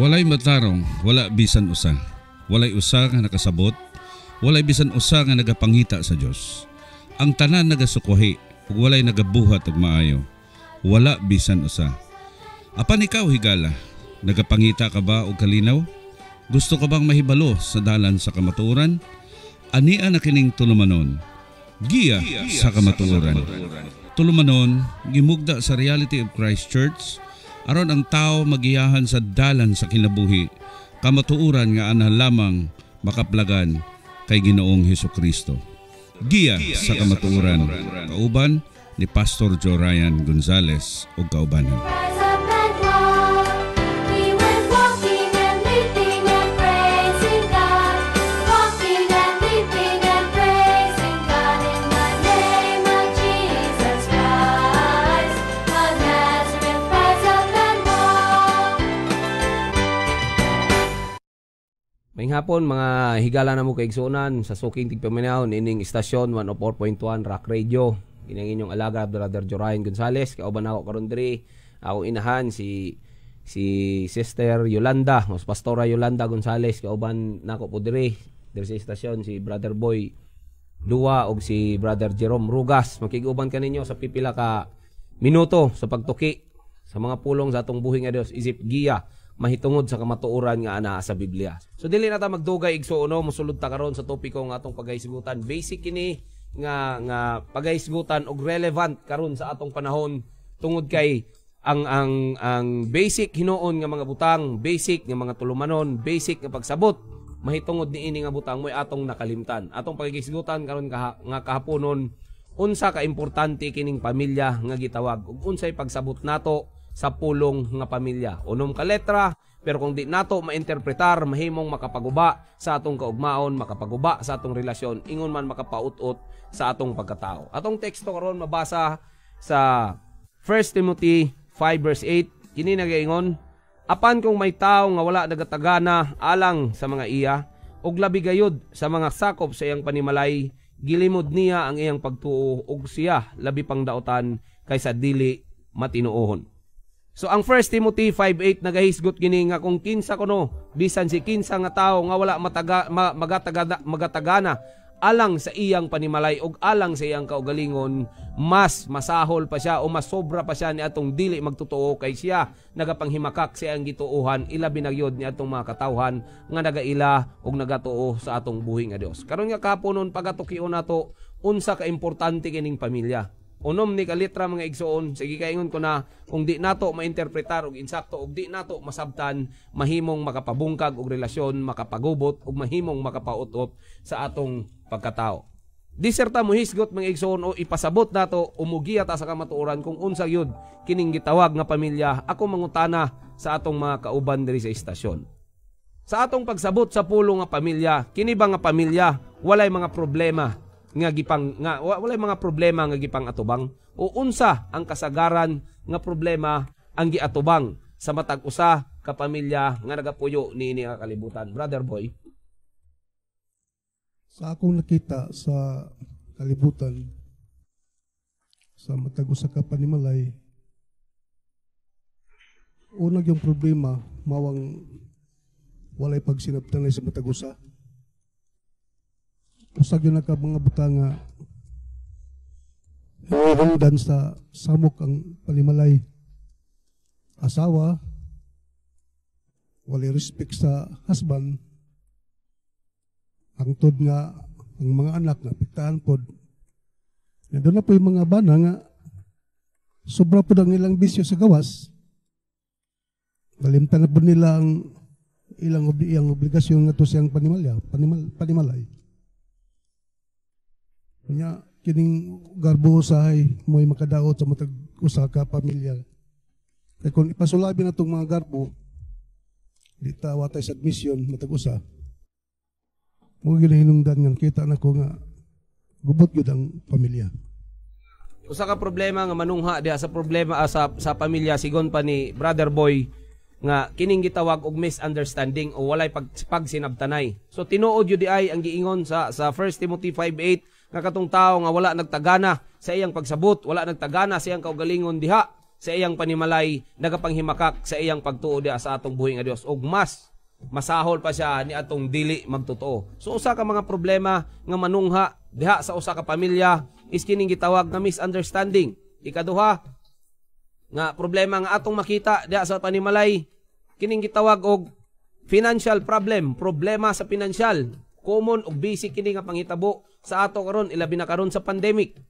Walay matarong, wala bisan usa. Walay usa nga nakasabot, walay bisan usa nga nagapangita sa Dios. Ang tanan nagasukwahi, ug walay nagabuhat og maayo. Wala bisan usa. Apan ikaw higala, nagapangita ka ba og kalinaw? Gusto ka bang mahibalo sa dalan sa kamatuoran? Ania na kining tulumanon. Giya sa kamatuoran. Tulumanon, gimugda sa Reality of Christ Church, aron ang tao magiyahan sa dalan sa kinabuhi, kamatuoran nga ana lamang makaplagan kay Ginoong Hesukristo. Giya sa kamatuoran. Kauban ni Pastor Joe Ryan Gonzales ug kaubanan. Maayong hapon mga higala na mo kaigsunan sa suking tigpaminahon ining istasyon 104.1 Rock Radio. Kining inyong alaga Brother Jorayan Gonzales, kauban ako karon diri. Ako inahan si Sister Yolanda, mas Pastora Yolanda Gonzales, kauban nako po diri sa istasyon si Brother Boy Dua og si Brother Jerome Rugas. Makiguban kaninyo sa pipila ka minuto sa pagtuki sa mga pulong sa atong buhi nga Dios isip giya mahitungod sa kamatuoran nga ana sa Biblia. So dili na ta magdugay igsuono, mosulod ta karon sa topiko nga atong paghisgutan. Basic kini nga paghisgutan og relevant karon sa atong panahon tungod kay ang basic hinuon nga mga butang, basic nga mga tulumanon, basic nga pagsabot mahitungod niini nga butang moy atong nakalimtan. Atong paghisgutan karon nga kahaponon unsa ka importante kining pamilya nga gitawag ug unsay pagsabot nato sa pulong nga pamilya. Unom ka letra, pero kung di nato mainterpretar, mahimong makapaguba sa atong kaugmaon, makapaguba sa atong relasyon, ingon man makapautot sa atong pagkatao. Atong teksto karon mabasa sa 1 Timothy 5 verse 8, kini nagaingon, apan kung may tao nga wala nagatagana alang sa mga iya, ug labi gayud sa mga sakop sa iyang panimalay, gilimod niya ang iyang pagtuo ug siya labi pang daotan kaysa dili matinuohon. So ang 1 Timothy 5:8 nagahisgot gini nga kung kinsa kuno bisan si kinsa nga tawo nga wala magatagana alang sa iyang panimalay ug alang sa iyang kaugalingon, mas masahol pa siya o mas sobra pa siya ni atong dili magtotoo kay siya nagapanghimakak sa iyang gituohan, ilabi na gyud ni atong mga katawhan nga nagaila ug nagatuo sa atong buhi nga Dios. Karon nga kaponon pagatukion nato unsa ka importante kining pamilya. Unom ni kalitra mga igsoon, sige kaingon ko na kung di nato mainterpretar og insakto og di nato masabtan, mahimong makapabungkag og relasyon, makapagubot og mahimong makapautot sa atong pagkatao. Diserta mo hisgot mga igsoon o ipasabot nato umugiya ta sa kamatuoran kung unsa gyud kining gitawag nga pamilya. Ako mangutana sa atong mga kauban diri sa istasyon. Sa atong pagsabot sa pulong nga pamilya, kini ba nga pamilya walay mga problema walay mga problema nga gipang atubang o unsa ang kasagaran nga problema ang giatubang sa matag usa ka pamilya nga nagapuyo niini nga kalibutan? Brother Boy, sa akong nakita sa kalibutan sa matag usa ka panimalay, unang yung problema mawang walay pagsinabtan sa matag usa. Usag yun ka mga butang nga hindan sa samok ang panimalay. Asawa, wala respect sa husband, ang tod nga ang mga anak na piktaan pod. Doon na po yung mga bana nga sobra po ang ilang bisyo sa gawas. Balimtan na po nila ang ilang obligasyon nga to siyang panimalay. Kanya kining garbo usahay mo'y makadaot sa matag usa ka pamilya. Kaya kung ipasulabi na itong mga garbo, di tawa tayo sa admission matag usa, mo ginahinungdan nga kita na ko nga gubot yun ang pamilya. Usa ka problema nga manungha diha sa problema sa pamilya sigon pa ni Brother Boy nga kining gitawag og misunderstanding o walay pagsinabtanay. So tinuod yun di ay ang giingon sa 1 Timothy 5:8 nga katong tao nga wala nagtagana sa iyang pagsabot, wala nagtagana sa iyang kaugalingon diha sa iyang panimalay, nagapanghimakak sa iyang pagtuo diha sa atong buhi nga Dios, ug mas masahol pa siya ni atong dili magtotoo. So usa ka mga problema nga manungha diha sa usa ka pamilya is kining gitawag nga misunderstanding. Ikaduha nga problema nga atong makita diha sa panimalay, kining gitawag og financial problem, problema sa pinansyal. Common ug basic kini nga panghitabo sa ato karon, ilabi na karon sa pandemic.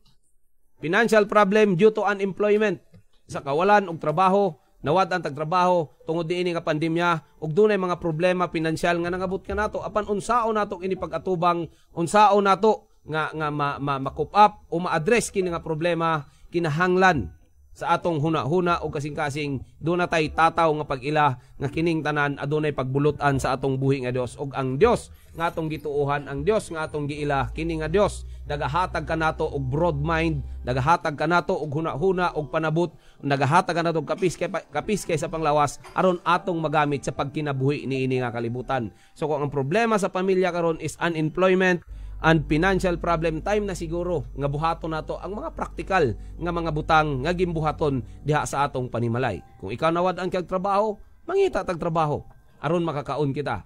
Financial problem due to unemployment, sa kawalan og trabaho, nawad ang tagtrabaho tungod diini nga pandemya, ug dunay mga problema pinansyal nga nangabot ka nato apan unsaon nato ini pag-atubang, unsaon nato nga ma-cope up o ma-address kini nga problema, kinahanglan sa atong huna-huna o kasing-kasing doon na tay tataw nga pag-ila nga kining tanan adunay pagbulutan sa atong buhi nga Dios, ug ang Dios nga atong gituohan, ang Dios nga atong giila, kini nga Dios nagahatag kanato og broad mind, nagahatag kanato og huna-huna og panabot, nagahatag kanato og kapiskay sa panglawas aron atong magamit sa pagkinabuhi niini nga kalibutan. So kung ang problema sa pamilya karon is unemployment and financial problem, time na siguro nga buhaton nato ang mga praktikal nga mga butang nga gimbuhaton diha sa atong panimalay. Kung ikaw nawad ang kag trabaho, mangita tag trabaho aron makakaon kita.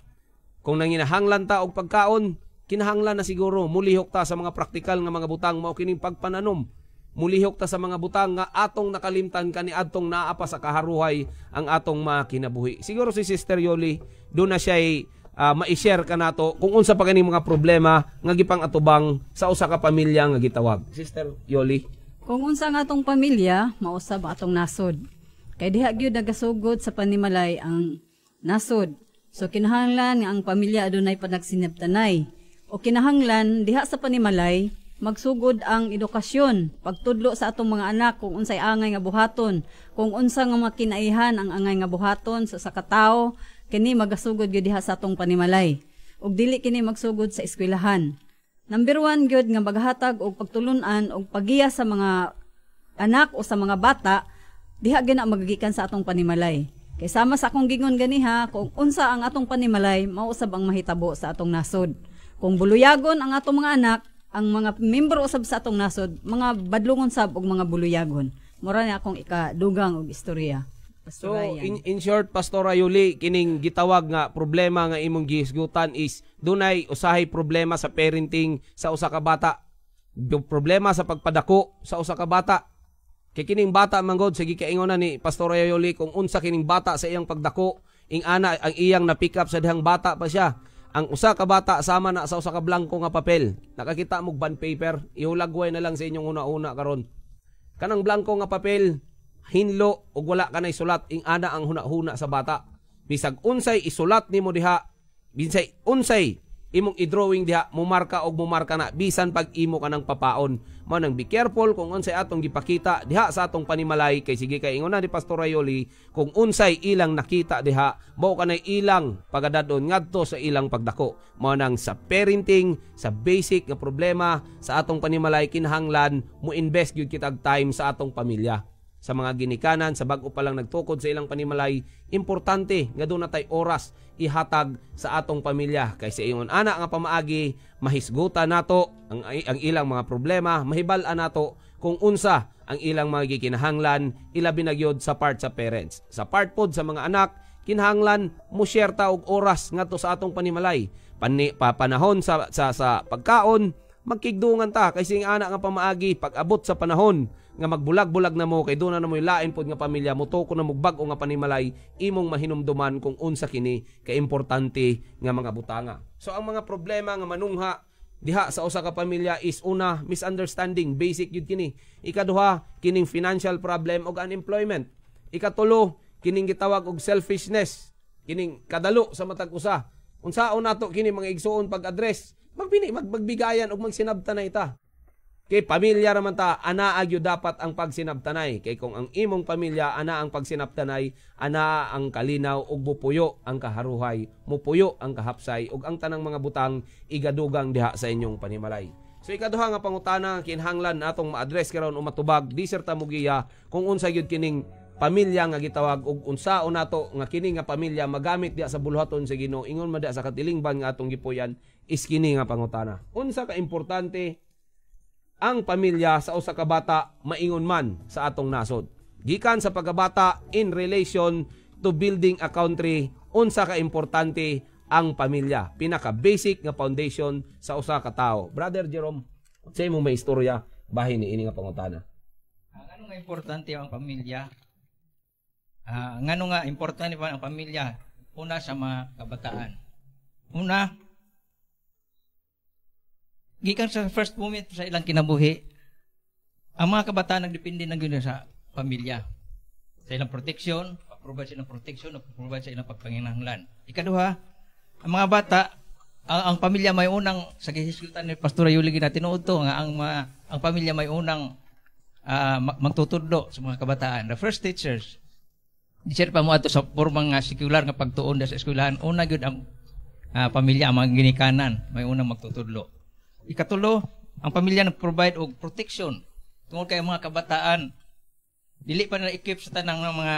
Kung nanginahanglan ta og pagkaon, kinahanglan na siguro mulihok ta sa mga praktikal nga mga butang mao kining pagpananom. Mulihok ta sa mga butang nga atong nakalimtan kaniadtong naa pa sa kaharuhay ang atong makinabuhi. Siguro si Sister Yoli do na siya ma-share ka nato kung unsa pa kani mga problema nga gipang atubang sa usa ka pamilya nga gitawag. Sister Yoli, kung unsa nga atong pamilya mausab atong nasod, kay diha gyud nagasugod sa panimalay ang nasod. So kinahanglan nga ang pamilya adunay panagsinabtanay, o kinahanglan diha sa panimalay magsugod ang edukasyon, pagtudlo sa atong mga anak kung unsay angay nga buhaton, kung unsa nga makinaihan ang angay nga buhaton sa katawo, kini magasugod gyud diha sa atong panimalay, ug dili kini magsugod sa eskwelahan. Number 1 gyud nga maghatag og pagtulunan og pagiya sa mga anak o sa mga bata diha gyud na magagikan sa atong panimalay. Kay sama sa akong gingon ganiha, kung unsa ang atong panimalay mausab ang mahitabo sa atong nasod. Kung buluyagon ang atong mga anak, ang mga membro usab sa atong nasod, mga badlungon sab og mga buluyagon. Mura ni akong ikadugang og istorya. So in short, Pastora Yuli, kining gitawag nga problema nga imong gihisgutan is dunay usahay problema sa parenting sa usa ka bata. Problema sa pagpadako sa usa ka bata. Kay kining bata manggod sige kaingon ni Pastora Yuli kung unsa kining bata sa iyang pagdako, ing ana ang iyang na pick up sa dihang bata pa siya. Ang usa ka bata sama na sa usa ka blanko nga papel. Nakakita mo bond paper, ihulagway na lang sa inyong una-una karon. Kanang blanko nga papel, hinlo og wala ka nay sulat, ing ana ang huna-huna sa bata. Bisag unsay isulat nimo diha, bisag unsay imong i-drawing diha, mumarka og mumarka na bisan pag imo ka ng papaon. Mao nang be careful kung unsay atong gipakita diha sa atong panimalay, kay sige kay ingon na ni Pastor Ayoli, kung unsay ilang nakita diha, mao kanay ilang pagadadon ngadto sa ilang pagdako. Mao nang sa parenting, sa basic nga problema sa atong panimalay, kinahanglan mo invest gyud kitag time sa atong pamilya. Sa mga ginikanan, sa bag-o pa lang nagtukod sa ilang panimalay, importante nga doon na tay oras ihatag sa atong pamilya. Kay sa iyon ana nga pamaagi, mahisgutan nato ang ilang mga problema, mahibal-an nato kung unsa ang ilang mga gikinahanglan, ilabi na gyud sa part sa parents. Sa part pod sa mga anak, kinahanglan mo share ta og oras ngadto sa atong panimalay. Panahon sa pagkaon, magkigdungan ta kay sing ana nga pamaagi pag abot sa panahon nga magbulag-bulag na mo kay doon na mo ilain pod nga pamilya mo to ko na mugbag-o nga panimalay, imong mahinumduman kung unsa kini ka importante nga mga butanga. So ang mga problema nga manungha diha sa usa ka pamilya is una, misunderstanding, basic yun kini. Ikaduha, kining financial problem og unemployment. Ikatulo, kining gitawag og selfishness, kining kadalo sa matag usa. Unsaon nato kini mga igsuon pag-address, magbigayan og magsinabtanay ta. Kay pamilya raman ta, ana agyo dapat ang pagsinabtanay. Kay kung ang imong pamilya ana ang pagsinabtanay, ana ang kalinaw ug bupuyo ang kaharuhay, mupuyo ang kahapsay ug ang tanang mga butang igadugang diha sa inyong panimalay. So ikaduha nga pangutana kinahanglan natong ma-address karon o matubag diserta mugiya kung unsa gyud kining pamilya nga gitawag ug unsaon nato nga kini nga pamilya magamit diha sa buluhaton sa Ginoo, ingon man diha sa katilingban nga atong gipuyan is kini nga pangutana. Unsa ka importante ang pamilya sa usa ka bata maingon man sa atong nasod. gikan sa pagkabata in relation to building a country, unsa ka importante ang pamilya. Pinaka-basic nga foundation sa usa ka tawo. Brother Jerome, sa imong may istorya bahin ni ini nga pangutana. Ngano nga importante ang pamilya? Ngano nga importante pa ang pamilya? Una sa mga kabataan. Una, gikan sa first moment sa ilang kinabuhi, ang mga kabataan nagdepende ng gano'n sa pamilya. Sa ilang proteksyon, pag-provide sa ilang proteksyon, pag-provide sa ilang pagpanginahanglan. Ikaduha, ang mga bata, ang pamilya may unang, sa gihisgutan ni Pastor Yuli na tinuod to, nga ang pamilya may unang magtutudlo sa mga kabataan. The first teachers, di siya pa mo ato sa formang sekular nga pagtuon sa eskwelahan, una yun ang pamilya, ang mga ginikanan, may unang magtutudlo. Ikatulo, ang pamilya nag-provide og protection tungkol kay mga kabataan, dili pa na equip sa tanang ng mga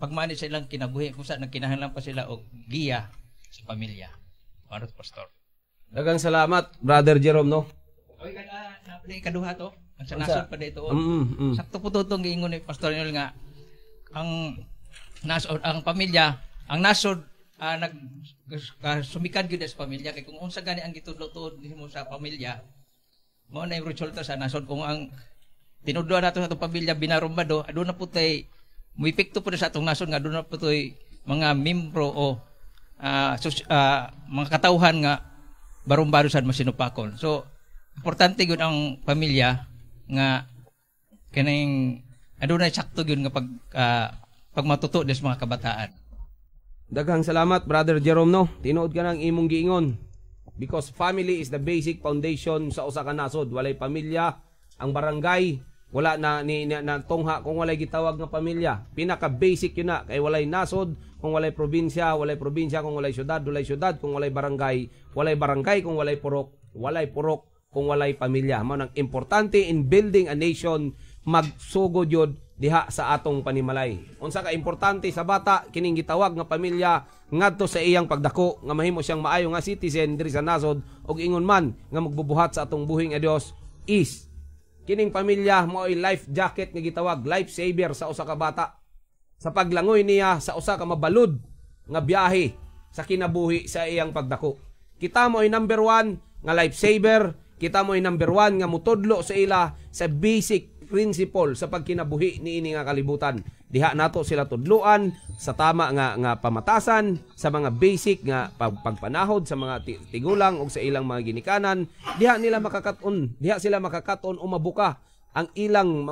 pagmanage sa ilang kinabuhi kung saan nagkinahanglan pa sila og giya sa pamilya. Para Pastor. Dagang salamat, Brother Jerome, no? Oy, ikaduha to. Ang sa nasod pa dito. Sakto po itong giingon ni Pastor Nol nga, ang pamilya, ang nasod, sumikan yun sa pamilya. Kaya kung unsa gani ang gitudlo-tuod mo sa pamilya, mo na yung resulta sa nasod. Kung ang tinudlo nato sa itong pamilya, binarumbado, doon na po tayo, may epekto po na sa itong nasod nga, doon na po tayo mga membro o mga katauhan nga barumbado sa masinupakon. So, importante yun ang pamilya nga kanang adunay sakto yun nga pag matuto des mga kabataan. Daghang salamat, Brother Jerome, no? Tinuod ka ng imong giingon. Because family is the basic foundation sa usa ka nasod. Walay pamilya, ang barangay, wala na tungha kung walay gitawag nga pamilya. Pinaka-basic yun na. Kay walay nasod, kung walay probinsya kung walay syudad kung walay barangay kung walay purok kung walay pamilya. Mao nang importante in building a nation, magsugod yun diha sa atong panimalay. Unsa ka importante sa bata kining gitawag nga pamilya ngadto sa iyang pagdako nga mahimo siyang maayo nga citizen diri sa nasod ug ingon man nga magbubuhat sa atong buhing nga Dios is kining pamilya mo ay life jacket nga gitawag, life saver sa usa ka bata. Sa paglangoy niya sa usa ka mabalud nga biyahe sa kinabuhi sa iyang pagdako. Kita mo ay number 1 nga life saver, kita mo ay number 1 nga mutudlo sa ila sa basic principle sa pagkinabuhi ni ini nga kalibutan. Diha nato sila tudluan sa tama nga pamatasan, sa mga basic nga pagpanahod sa mga tigulang ug sa ilang mga ginikanan. Diha sila makakaton umabuka ang ilang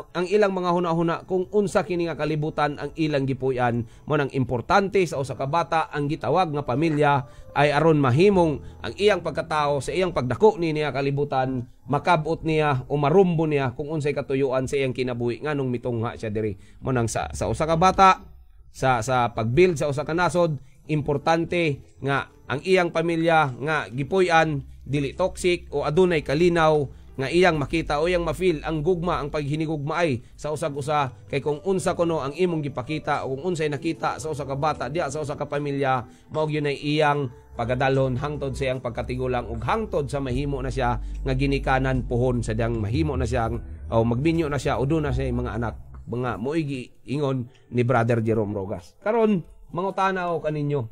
mga hunahuna kung unsa kini nga kalibutan ang ilang gipuy-an. Mo nang importante sa usa ka bata ang gitawag nga pamilya ay aron mahimong ang iyang pagkatao sa iyang pagdako ni niya kalibutan, makabot niya o marumbo niya kung unsay katuyuan sa iyang kinabuhi nganong mitungha siya diri. Mo nang sa usa ka bata sa pagbuild sa usa ka nasod, importante nga ang iyang pamilya nga gipuy-an dili toxic o adunay kalinaw nga iyang makita o iyang ma-feel ang gugma, ang paghinigugma ay sa usag-usa. Kay kung unsa kuno ang imong gipakita o kung unsay nakita sa usa ka bata diya sa usa ka pamilya, mao gyud ay iyang pagadalhon hangtod sa iyang pagkatigulang ug hangtod sa mahimo na siya nga ginikanan pohon sa diyang mahimo na siya o magbinyo na siya o doon na siya mga anak. Mga moigi ingon ni Brother Jerome Rogas. Karon mangutana ko kaninyo,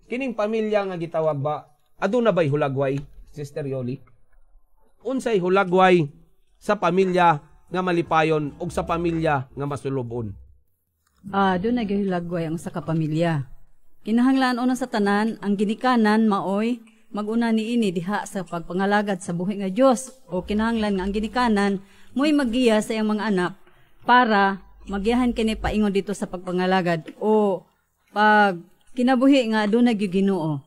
kining pamilya nga gitawag ba aduna bay hulagway, Sister Yoli? Unsay hulagway sa pamilya nga malipayon ug sa pamilya nga masulubon? Doon nagahulagway ang sa kapamilya. Kinahanglan una sa tanan, ang ginikanan maoy maguna niini diha sa pagpangalagad sa buhi nga Dios o kinahanglan nga ang ginikanan mo'y magiya sa iyang mga anak para magiyahan kini paingon dito sa pagpangalagad o pag kinabuhi nga doon nagyud Ginoo.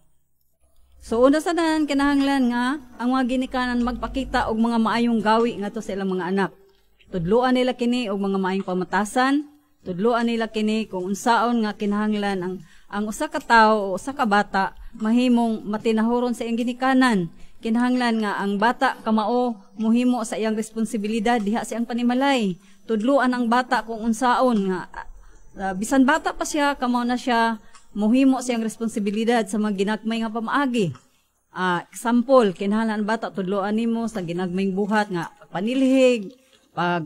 So una sa tanan kinahanglan nga ang mga ginikanan magpakita og mga maayong gawi ngadto sa ilang mga anak. Tudloan nila kini og mga maayong pamatasan, tudloan nila kini kung unsaon nga kinahanglan ang usa ka tawo o usa ka bata mahimong matinahuron sa iyang ginikanan. Kinahanglan nga ang bata kamao mohimo sa iyang responsibilidad diha sa iyang panimalay. Tudloan ang bata kung unsaon nga bisan bata pa siya kamao na siya mohimo siyang responsibilidad sa mga ginagmay nga pamaagi. Example, kinahanglan ang bata tudloan nimo sa ginagmayng buhat nga panilhig,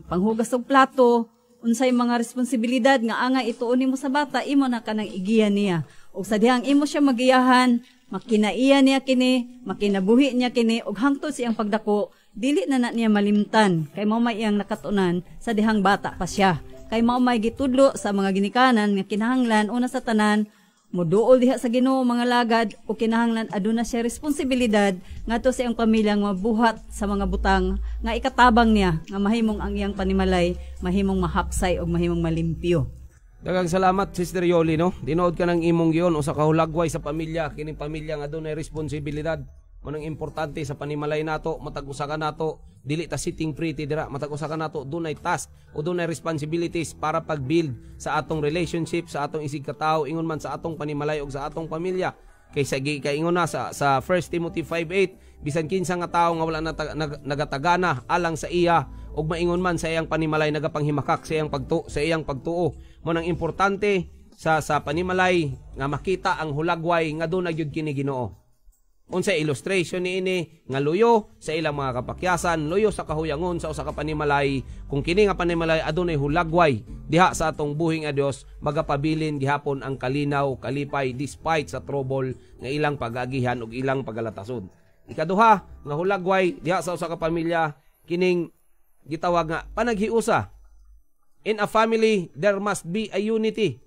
panghugas og plato, unsay mga responsibilidad nga anga ituon nimo sa bata, imo na kanang igiya niya. Ug sa dihang imo siya magiyahan, makinaiya niya kini, makinabuhi niya kini, ug hangtod siyang pagdako, dili na niya malimtan, kay mao may iyang nakatunan sa dihang bata pa siya. Kay mao may gitudlo sa mga ginikanan nga kinahanglan una sa tanan, moduol diha sa Ginoo mga lagad, o kinahanglan aduna siya responsibilidad ngadto sa iyang pamilya nga buhat sa mga butang nga ikatabang niya nga mahimong ang iyang panimalay mahimong mahapsay ug mahimong malimpyo. Daghang salamat Sister Yoli, no? Dinood ka ng imong giyon usa ka hulagway sa pamilya, kining pamilya nga adunay responsibilidad. Manang importante sa panimalay nato, matag usa ka nato dili ta sitting pretty dira, matag usa ka nato dunay task o dunay responsibilities para pag-build sa atong relationship, sa atong isig katawo, ingon man sa atong panimalay ug sa atong pamilya. Kaysa ingon na sa 1 Timothy 5:8, bisan kinsa nga tawo nga wala nagatagana alang sa iya ug maingon man sa iyang panimalay nagapanghimakak sa iyang pagtuo. Mo nang importante sa panimalay nga makita ang hulagway nga dunay gyud kini Ginoo. Unsay illustration niini nga luyo sa ilang mga kapakyasan, luyo sa kahuyangon sa usa ka panimalay, kung kini nga panimalay adunay hulagway diha sa atong buhing a Dios, magapabilin gihapon ang kalinaw, kalipay despite sa trouble nga ilang pag-agihan ug ilang pagalatason. Ikaduha nga hulagway diha sa usa ka pamilya, kining gitawag nga panaghiusa. In a family, there must be a unity.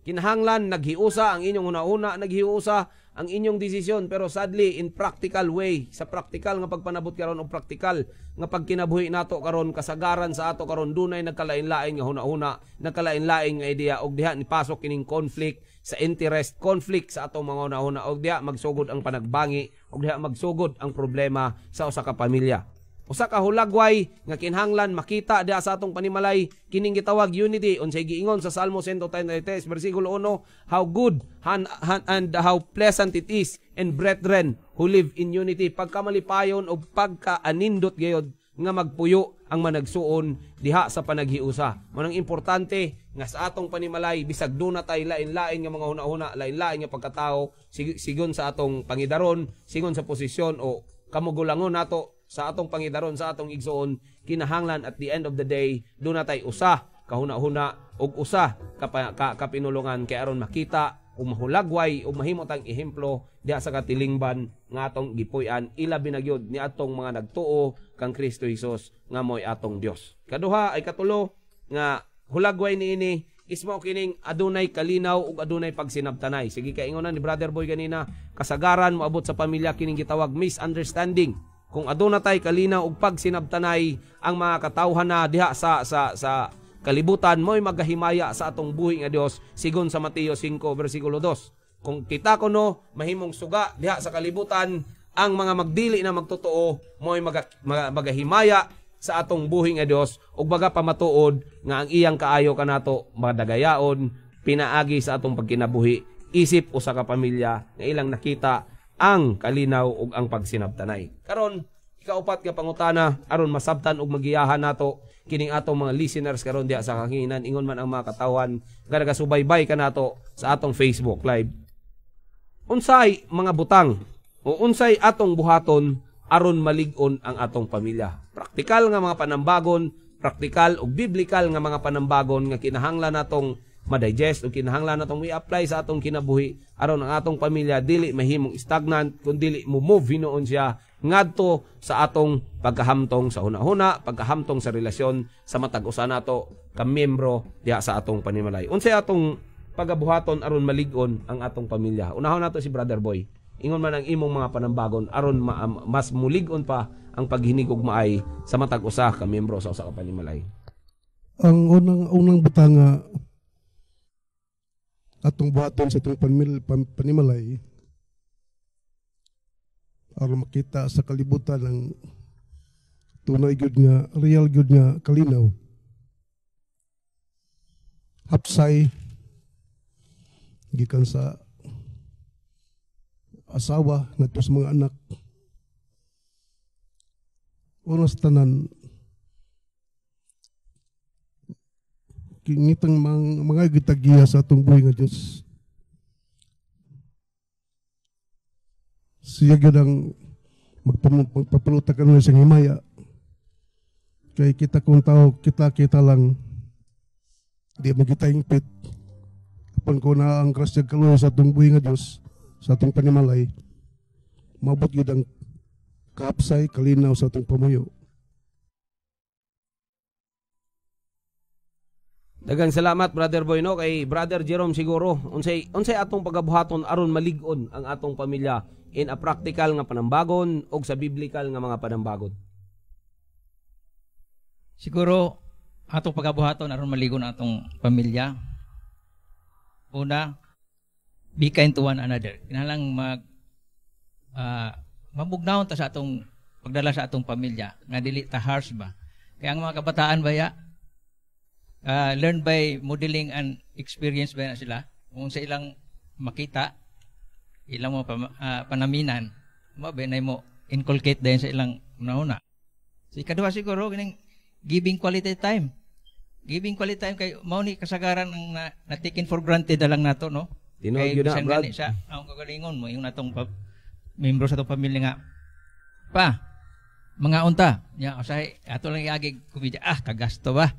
Kinahanglan naghiusa ang inyong una-una, naghiusa ang inyong desisyon, pero sadly in practical way, sa practical nga pagpanabot karon o practical nga pagkinabuhi nato karon, kasagaran sa ato karon dunay nagkalain-lain nga huna-huna, nagkalain-lain nga ideya og diha ni pasok kining conflict sa interest, conflict sa atong mga una-una og diha magsugod ang panagbangi og diha magsugod ang problema sa usa ka pamilya. Usa ka hulagway nga kinahanglan makita diha sa atong panimalay, kining gitawag unity. Unsay giingon sa Salmo 133 bersikulo 1, how good and how pleasant it is in brethren who live in unity. Pagkamalipayon o pagkaanindot gayod nga magpuyo ang managsuon diha sa panaghiusa. Manang importante nga sa atong panimalay, bisag duna tay lain-lain nga mga huna-huna, lain-lain nga pagkatao, sigon sa atong pangidaron, sigon sa posisyon o kamugulangon nato sa atong pangidaron, sa atong igsoon, kinahanglan at the end of the day, doon natay usa, kahuna-huna, ug usa, kapinulungan, kay aron makita, ug mahulagway, ug mahimot ang ehemplo, diha sa katilingban, nga atong gipuy-an, ilabi na gyud ni atong mga nagtuo, kang Kristo Jesus, nga mo'y atong Dios. Kaduha ay katulo, nga hulagway niini, ismo kining adunay kalinaw ug adunay pagsinabtanay. Sige kaingonan ni Brother Boy kanina, kasagaran moabot sa pamilya kining gitawag misunderstanding. Kung aduna tay kalinaw ug pagsinabtanay ang mga katawhan na diha sa kalibutan, mo'y magahimaya sa atong buhi nga Dios, sigon sa Mateo 5 bersikulo 2. Kung kita kuno mahimong suga diha sa kalibutan, ang mga magdili na magtotoo mo'y magahimaya sa atong buhi nga Dios ug baga pamatuod nga ang iyang kaayo kanato madagayaon pinaagi sa atong pagkinabuhi, isip usa ka pamilya nga ilang nakita ang kalinaw ug ang pagsinabtanay. Karon ikaupat nga pangutana aron masabtan ug magiyahan nato kining atong mga listeners karon diha sa kahingan, ingon man ang mga katawan nga nagasubaybay kanato sa atong Facebook Live. Unsay mga butang o unsay atong buhaton aron malig-on ang atong pamilya? Praktikal nga mga panambagon, praktikal ug biblical nga mga panambagon nga kinahanglan natong ma-digest o kinahanglan natong i-apply sa atong kinabuhi aron ang atong pamilya dili mahimong stagnant kundi mo-move hinoon siya ngadto sa atong pagkahamtong sa una-una, pagkahamtong sa relasyon sa matag usa nato ka miyembro diha sa atong panimalay. Unsay atong pagabuhaton aron malig-on ang atong pamilya? Unahon nato si Brother Boy. Ingon man ang imong mga panambagon aron mas mulig-on pa ang paghinig ug maay sa matag usa ka miyembro sa usa ka panimalay. Ang unang butang nga atong buhaton sa itong panimalay aron makita sa kalibutan ng tunay gyud nga real gyud nga kalinaw, hapsay gikan sa asawa ngadto sa mga anak. Una sa tanan, kingitang mga gitagiya sa atong buhay nga Diyos. Siya gyud ang magpapulutan kanila sa himaya. Kay kita kung tao, kita lang Di mo kita ingpit. Kapag ko na ang krasyag kaluya sa atong buhay nga Diyos, sa atong panimalay, mabot yun ang kaapsay, kalinaw sa atong pamuyo. Dagang salamat Brother Boy no kay Brother Jerome siguro unsay atong pagabuhaton aron malig-on ang atong pamilya in a practical nga panambagon o sa biblical nga mga panambagon. Siguro atong pagabuhaton aron maligon ang atong pamilya. Una, be kind to one another. Kinahanglang mabugnaon ta sa atong pagdala sa atong pamilya nga dili ta harsh ba. Kaya ang mga kabataan baya learn by modeling and experience ba na sila. Kung sa ilang makita, ilang mga panaminan, mabenay mo inculcate din sa ilang una-una. So, ikaduha siguro, giving quality time. Giving quality time kay mao ni kasagaran ang na taken for granted na lang nato, no? Tinuod yun na, Brad. Sa ang kagalingon mo, yung natong membro sa itong pamilya nga, pa, mga unta, niya, usahay, ato lang iagig kumidya, kagasto ba?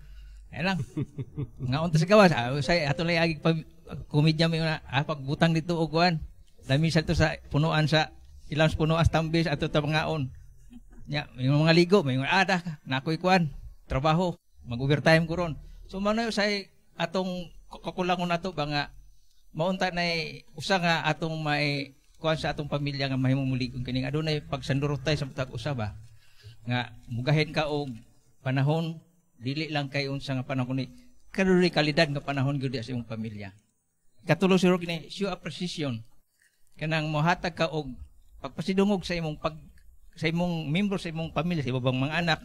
Ayan lang. Nga unta sa gawas, say ato lang agig komedya mo na pagbutang dito og kuan. Dami sa to sa punuan sa ilang punuan tambis ato ta mangaon. Nya, may mga ligo, may mga nakoy kuan, trabaho, mag-overtime ko ron. So mano say atong kakulangon nato ba nga maunta na usa nga atong may kuan sa atong pamilya nga mahimong mulig kining adunay pagsandurotay sa matag usa ba. Nga mugahen ka og panahon dili lang kay unsa nga panahon ni kaduri kalidad nga panahon gyud sa imong pamilya. Katulo siguro kini show appreciation kanang mohatag ka og pagpasidungog sa imong sa imong membro sa imong pamilya sa ibang mga anak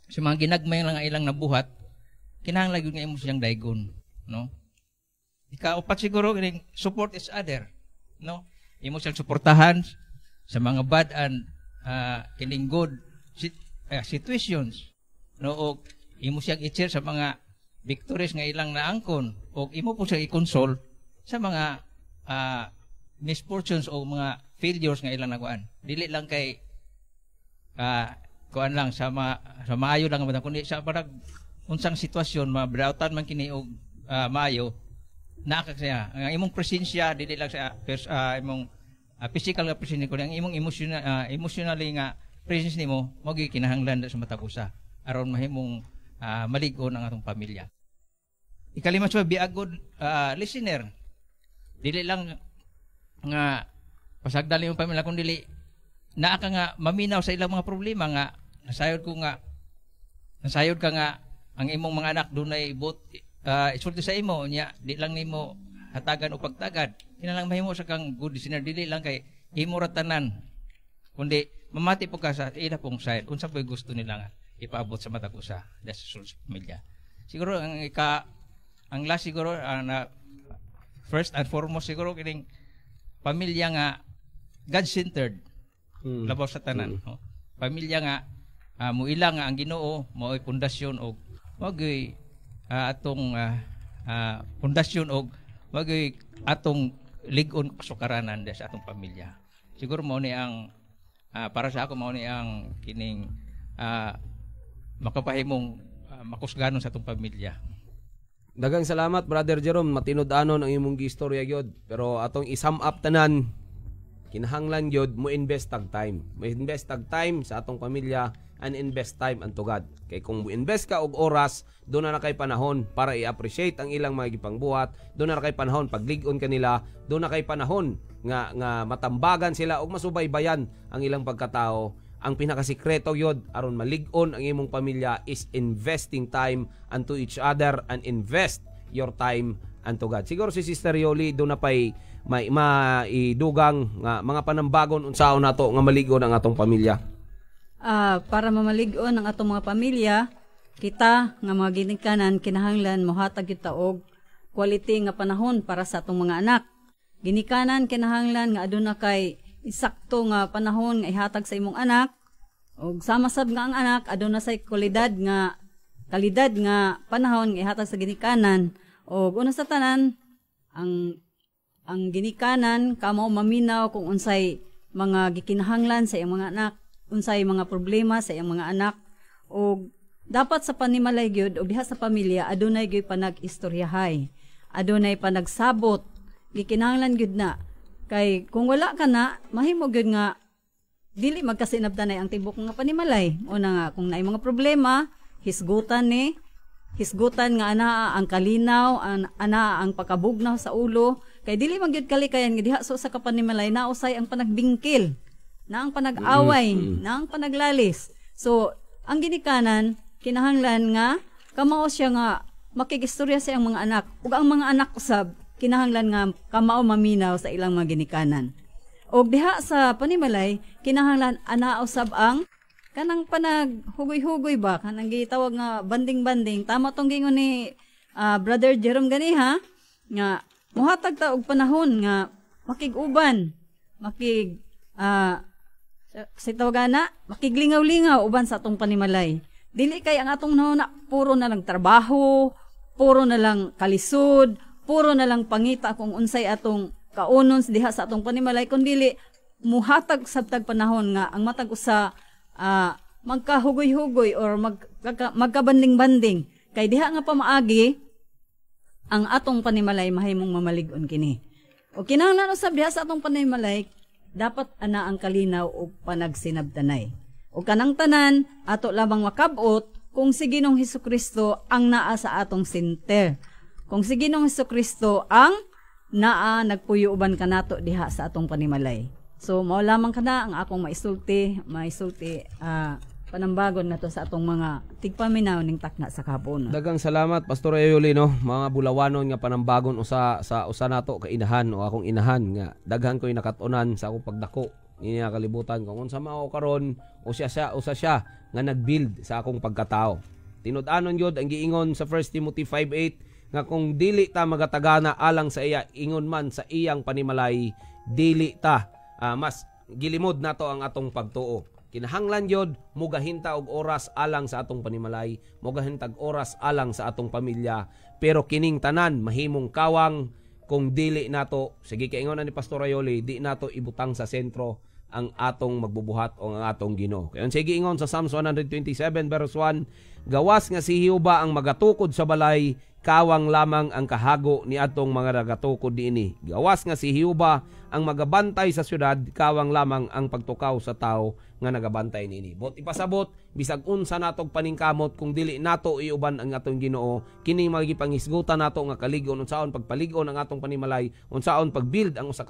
sa mga ginagmay lang nga ilang nabuhat kinahanglan gyud nga imo siyang daygon, no? Ikaupat siguro kini support each other, no? Imo siyang suportahan sa mga bad and kining good situations, no? Og imo siyang i-cheer sa mga victories nga ilang naangkon o imo po siya i-console sa mga misfortunes o mga failures nga ilang nakuan. Dili lang kay kuan lang sa maayo lang man kundi sa parang unsang sitwasyon mabrautan man kini og maayo naa siya. Ang imong presensya dili lang sa imong physical nga presensya kundi ang imong emotionally nga presence nimo mao gyud kinahanglan sa matag usa aron mahimong maligon ang atong pamilya. Ikalima siya, be a good listener. Dili lang nga pasagdali yung pamilya, kung dili naa ka nga maminaw sa ilang mga problema nga nasayod ka nga ang imong mga anak dunay isulti sa imo nya di lang nimo hatagan o pagtagad. Kinahanglan mahimo sa kang good listener, dili lang kay imo ratanan kundi mamati po ka sa ila pong side unsa po'y gusto nila nga ipaabot sa matag usa sa pamilya. Siguro ang last siguro na first and foremost siguro kining pamilya nga God-centered. Labaw sa tanan, no? Pamilya nga muila nga ang Ginoo mao'y pundasyon og mao'y atong pundasyon og mao'y atong lig-on kasukaranan sa atong pamilya. Siguro mao ni ang para sa ako mao ni ang kining makapahimong makusganon sa atong pamilya. Dagang salamat Brother Jerome, matinud-anon ang imong gistorya gyud. Pero atong i-sum up tanan, kinahanglan gyud mo invest tag time. Mo invest tag time sa atong pamilya and invest time unto God. Kay kung mo invest ka og oras, do na kay panahon para i-appreciate ang ilang mga gipangbuhat, do na kay panahon paglig-on kanila, do na kay panahon nga matambagan sila og masubaybayan ang ilang pagkatao. Ang pinakasikreto yod aron malig-on ang imong pamilya is investing time unto each other and invest your time unto God. Siguro si Sister Yoli do na pay maidugang nga mga panambagon unsaon nato nga malig-on ang atong pamilya. Para mamalig-on ang atong mga pamilya, kita nga mga ginikanan kinahanglan mohatag kita og quality nga panahon para sa atong mga anak. Ginikanan kinahanglan nga aduna kay isakto nga panahon nga ihatag sa imong anak ug sama sad nga ang anak aduna say kalidad nga panahon nga ihatag sa ginikanan ug una sa tanan ang ginikanan kamo maminaw kung unsay mga gikinahanglan sa iyang mga anak, unsay mga problema sa iyang mga anak ug dapat sa panimalay gyud o diha sa pamilya adunay gyud panag-istoryahay, adunay panagsabot, gikinahanglan gyud na. Kay kung wala ka na, mahimo gyud nga dili magkasinabtanay ang tibok nga panimalay. Una nga kung naay mga problema, hisgutan nga ana ang kalinaw, ana ang pagkabugnaw sa ulo. Kay dili man gyud kalikayan nga diha so sa kapanimalay na usay ang panagbingkil, na ang panag-away, na ang panaglalis. So ang ginikanan kinahanglan nga kamao siya nga makigistorya sa iyang mga anak ug ang mga anak usab kinahanglan nga kamao maminaw sa ilang mga ginikanan. Og diha sa panimalay kinahanglan ana usab ang kanang panaghugoy-hugoy ba kanang gitawag nga banding-banding. Tama tong gingon ni Brother Jerome ganiha nga mohatag ta og panahon nga makig-uban, makiglingaw-lingaw uban sa atong panimalay. Dili kay ang atong nahuna puro na lang trabaho, puro na lang kalisod, puro na lang pangita kung unsay atong kaunon diha sa atong panimalay, kundi muhatag sabtag panahon nga ang matag usa magkahugoy-hugoy or magkabanding-banding. Kay diha nga pamaagi ang atong panimalay mahimong mamalig-on kini. O kinahanglan usab diha sa atong panimalay dapat ana ang kalinaw og panagsinabtanay. O kanang tanan ato lamang makabot kung si Ginoong Hesukristo ang naa sa atong center. Kung si Ginoong Hesukristo ang naa nagpuyo uban kanato diha sa atong panimalay. So mao lamang kana ang akong maisulti panambagon nato sa atong mga tigpaminaw ning takna sa kahapon. Dagang salamat Pastor Ayoli no, mga bulawanon nga panambagon usa nato ka inahan o akong inahan nga daghan ko'y nakatunan sa akong pagdako. Niya kalibutan kung unsa mao karon usa siya nga nagbuild sa akong pagkatao. Tinud-anon gyud ang giingon sa 1 Timothy 5:8 nga kung dili ta magatagana alang sa iya ingon man sa iyang panimalay dili ta mas gilimod nato ang atong pagtuo. Kinahanglan gyud mugahinta og oras alang sa atong panimalay, mugahintag oras alang sa atong pamilya, pero kining tanan mahimong kawang kung dili nato, sige kaingon ni Pastor Ayoli, di nato ibutang sa sentro ang atong magbubuhat o ang atong Ginoo. Kaya sige ingon sa Psalms 127 verse 1, gawas nga si Jehova ang magatukod sa balay, kawang lamang ang kahago ni atong mga nagatukod diini. Gawas nga si Jehova ang magabantay sa syudad, kawang lamang ang pagtukaw sa tao nga nagabantay niini. Bot ipasabot bisag unsa natog paningkamot kung dili nato iuban ang atong Ginoo, kini magipangisgutan nato nga kalig-on unsaon pagpalig-on ang atong panimalay, unsaon pagbuild ang usa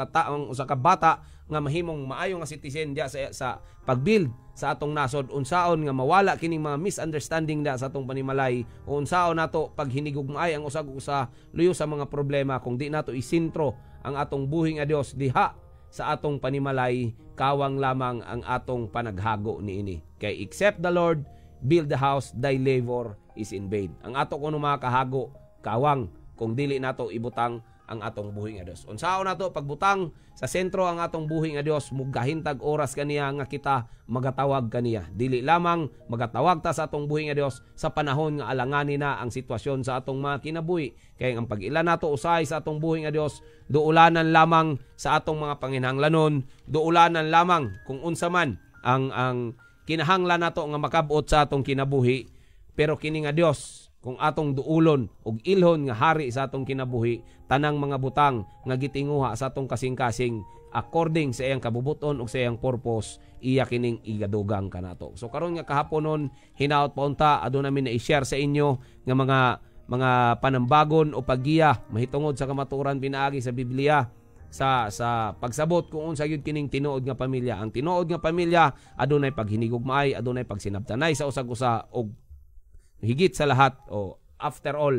ka bata nga mahimong maayo nga citizen diya sa pagbuild sa atong nasod, unsaon nga mawala kining mga misunderstanding da sa atong panimalay, o unsaon nato paghinigugmaay ang usag-usa luyo sa mga problema kung di nato isintro ang atong buhing a Dios diha sa atong panimalay, kawang lamang ang atong panaghago niini. Kay except the Lord build the house, thy labor is in vain. Ang ato kuno mga kahago, kawang kung dili nato ibutang ang atong buhing a Dios. Unsaon nato pagbutang sa sentro ang atong buhing a Dios, mugahintag oras kaniya nga kita magatawag kaniya. Dili lamang magatawag ta sa atong buhing a Dios sa panahon nga alanganin na ang sitwasyon sa atong mga kinabuhi. Kay ang pag-ila nato usay sa atong buhing a Dios, duulanan lamang sa atong mga panginahanglanon, duulanan lamang kung unsa man ang kinahanglan nato nga makabot sa atong kinabuhi. Pero kini nga Dios kung atong duulon og ilhon nga hari sa atong kinabuhi, tanang mga butang nga gitinguha sa atong kasing-kasing according sa iyang kabubuton ug sa iyang purpose, iya kining igadugang kanato. So karon nga kahaponon hinaot pa unta aduna namin na i-share sa inyo nga mga panambagon o paggiya mahitungod sa kamaturan pinaagi sa Biblia sa pagsabot kung unsa gyud kining tinuod nga pamilya. Ang tinuod nga pamilya adunay paghinigugmaay, adunay pagsinabtanay sa usag-usa og higit sa lahat o after all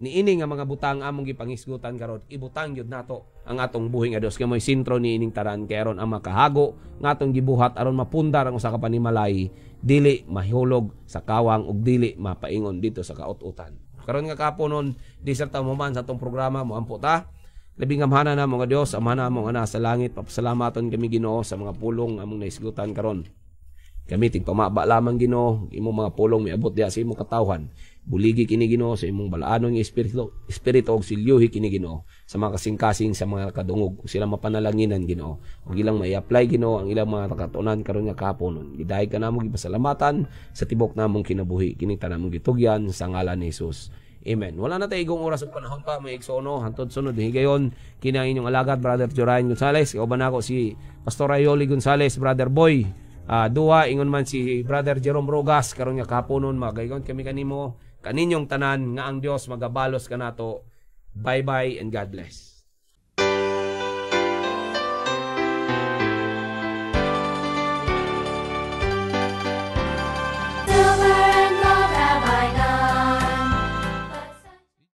niini nga mga butang among gipangisgutan karon, ibutang gyud nato ang atong buhing a Dios kay moy sentro niining taran. Kay aron ang makahago nga atong gibuhat aron mapundar ang usa ka panimalay, dili mahulog sa kawang ug dili mapaingon dito sa kaut-utan. Karon nga kaponon di serta mo man sa atong programa mo ampo ta. Labing gamhanan na mga Dios, amana among ana sa langit, papasalamaton kami Ginoo sa mga pulong among naisgutan karon. Kami tigpamaba lamang Ginoo, imong mga pulong miabot diha sa imong katawhan. Buligi kini Ginoo sa imong balaanon nga espiritu og silyuhi kini Ginoo sa mga kasing-kasing sa mga kadungog, sila mapanalanginan Ginoo. Ug ilang mai-apply Ginoo ang ilang mga nakatunan karon nga kahapon. Gidayeg ka namo gipasalamatan sa tibok namong kinabuhi. Kini tanang gitugyan sa ngalan ni Jesus. Amen. Wala na tayo igong oras ug panahon pa may igsono hantod sunod higayon kini ang inyong alagad Brother Jorain Gonzales. Kauban nako si Pastor Ayoli Gonzales, Brother Boy. Duwa ingon man si Brother Jerome Rogas karon nga kahaponon magaygon kami kanimo kaninyong tanan nga ang Dios magabalos kanato. Bye-bye and God bless.